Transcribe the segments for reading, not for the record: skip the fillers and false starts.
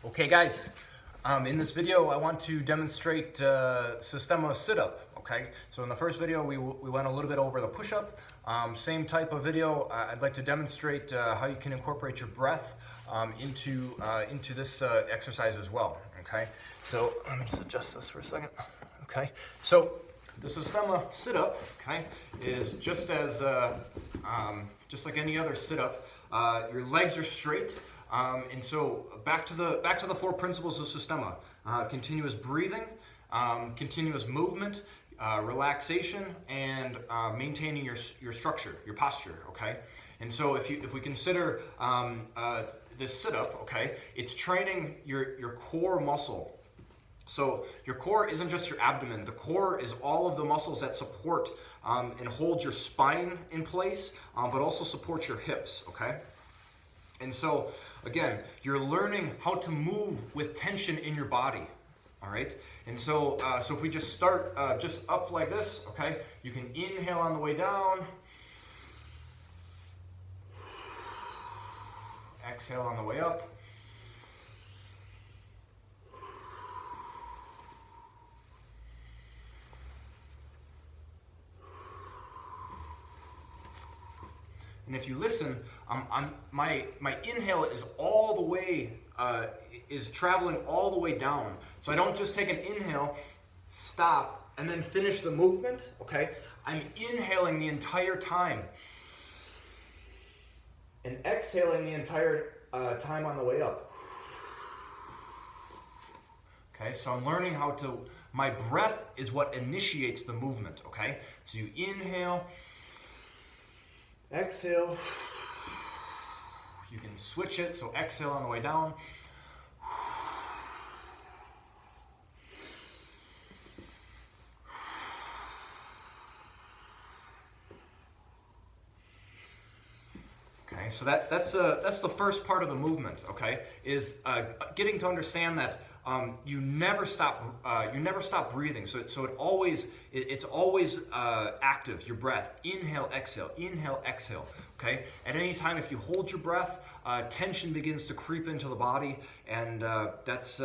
Okay guys, in this video I want to demonstrate Systema Sit-Up. Okay, so in the first video we went a little bit over the push-up. Same type of video, I'd like to demonstrate how you can incorporate your breath into this exercise as well. Okay, so let me just adjust this for a second. Okay, so the Systema Sit-Up, okay, is just like any other sit-up. Your legs are straight. And so back to the four principles of Systema: continuous breathing, continuous movement, relaxation, and maintaining your structure, your posture. Okay, and so if we consider this sit-up, okay, it's training your core muscle. So your core isn't just your abdomen. The core is all of the muscles that support and hold your spine in place, but also support your hips. Okay. And so, again, you're learning how to move with tension in your body, all right? And so, so if we just start just up like this, okay? You can inhale on the way down. Exhale on the way up. And if you listen, my inhale is all the way, is traveling all the way down. So I don't just take an inhale, stop, and then finish the movement, okay? I'm inhaling the entire time. And exhaling the entire time on the way up. Okay, so I'm learning how to, my breath is what initiates the movement, okay? So you inhale, exhale, you can switch it, so exhale on the way down. Okay, so that's the first part of the movement, okay, is getting to understand that you never stop breathing. So it's always active, your breath. Inhale, exhale, okay? At any time, if you hold your breath, tension begins to creep into the body, and that's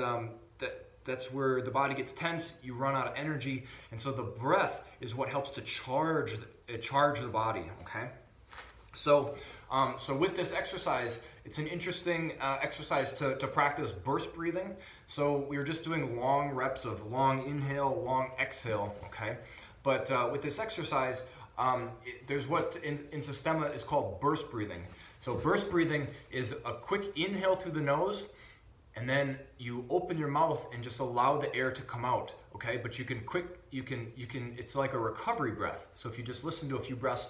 where the body gets tense, you run out of energy, and so the breath is what helps to charge the body, okay? So with this exercise, it's an interesting exercise to practice burst breathing. So we were just doing long reps of long inhale, long exhale, okay? But with this exercise, there's what in Systema is called burst breathing. So burst breathing is a quick inhale through the nose, and then you open your mouth and just allow the air to come out, okay? But you can it's like a recovery breath. So if you just listen to a few breaths,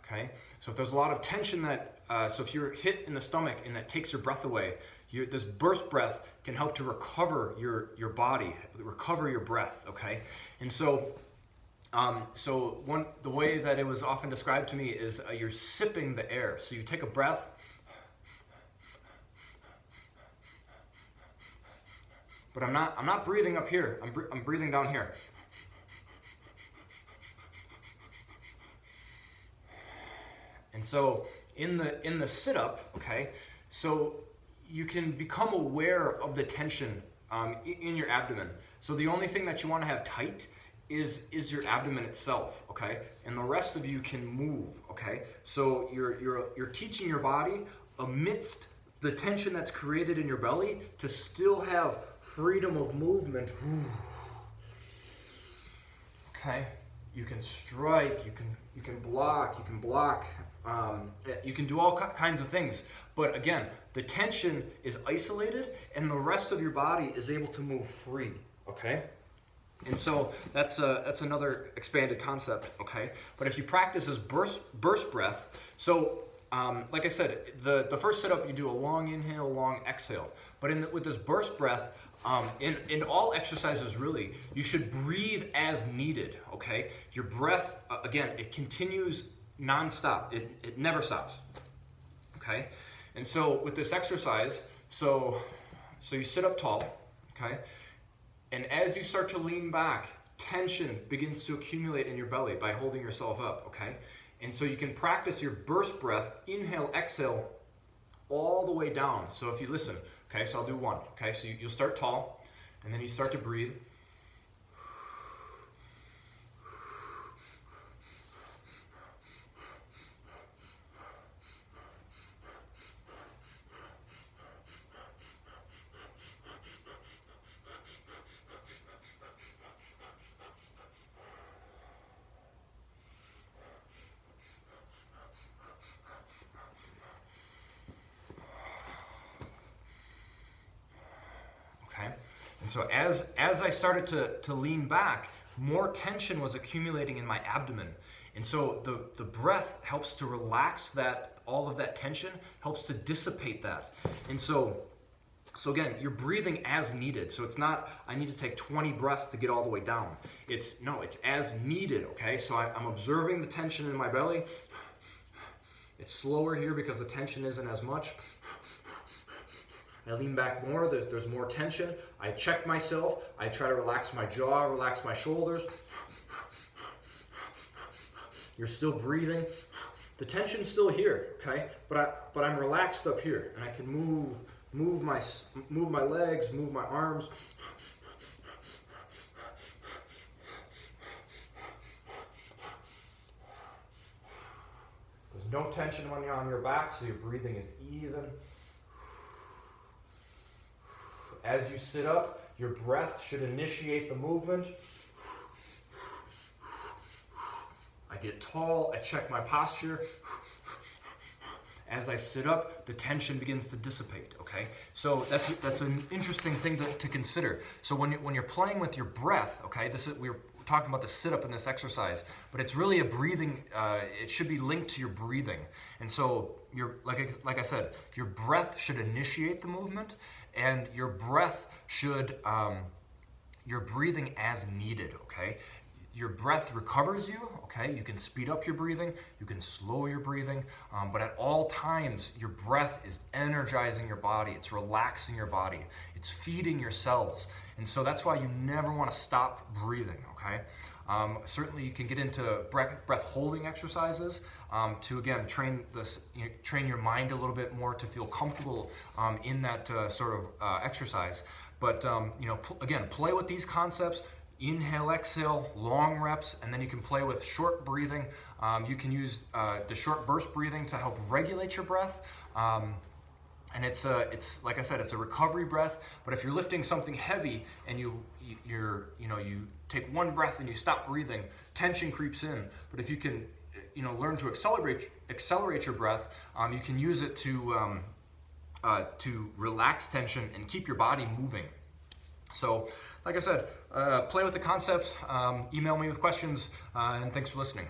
okay, so if there's a lot of tension so if you're hit in the stomach and that takes your breath away, this burst breath can help to recover your body, recover your breath, okay? And so, the way that it was often described to me is you're sipping the air. So you take a breath, but I'm not breathing up here. I'm breathing down here. And so in the sit-up, okay, so you can become aware of the tension in your abdomen. So the only thing that you want to have tight is your abdomen itself, okay? And the rest of you can move, okay? So you're teaching your body amidst the tension that's created in your belly to still have freedom of movement. Okay? You can strike, you can block, you can do all kinds of things. But again, the tension is isolated and the rest of your body is able to move free, okay? And so that's another expanded concept, okay? But if you practice this burst breath, so like I said, the first sit-up you do a long inhale, long exhale. But with this burst breath, in all exercises really, you should breathe as needed, okay? Your breath, again, it continues non-stop. It never stops, okay? And so with this exercise, so you sit up tall, okay? And as you start to lean back, tension begins to accumulate in your belly by holding yourself up, okay? And so you can practice your burst breath, inhale, exhale, all the way down. So if you listen, okay, so I'll do one, okay? So you'll start tall, and then you start to breathe. And so as I started to lean back, more tension was accumulating in my abdomen. And so the breath helps to relax that, all of that tension, helps to dissipate that. And so again, you're breathing as needed. So it's not, I need to take 20 breaths to get all the way down. It's as needed, okay? So I'm observing the tension in my belly. It's slower here because the tension isn't as much. I lean back more, there's more tension. I check myself. I try to relax my jaw, relax my shoulders. You're still breathing. The tension's still here, okay? But I'm relaxed up here, and I can move my legs, move my arms. There's no tension when you're on your back, so your breathing is even. As you sit up, your breath should initiate the movement. I get tall, I check my posture. As I sit up, the tension begins to dissipate, okay? So that's an interesting thing to consider. So when you're playing with your breath, okay, we're talking about the sit-up in this exercise, but it's really a breathing, it should be linked to your breathing. And so, like I said, your breath should initiate the movement, and your breath should, you're breathing as needed, okay? Your breath recovers you, okay? You can speed up your breathing, you can slow your breathing, but at all times, your breath is energizing your body, it's relaxing your body, it's feeding your cells. And so that's why you never want to stop breathing, okay? Certainly you can get into breath holding exercises to, again, train your mind a little bit more to feel comfortable in that sort of exercise. But, again, play with these concepts. Inhale, exhale, long reps, and then you can play with short breathing. You can use the short burst breathing to help regulate your breath. And it's like I said, it's a recovery breath. But if you're lifting something heavy and you take one breath and you stop breathing, tension creeps in. But if you can, learn to accelerate your breath, you can use it to relax tension and keep your body moving. So, like I said, play with the concepts, email me with questions, and thanks for listening.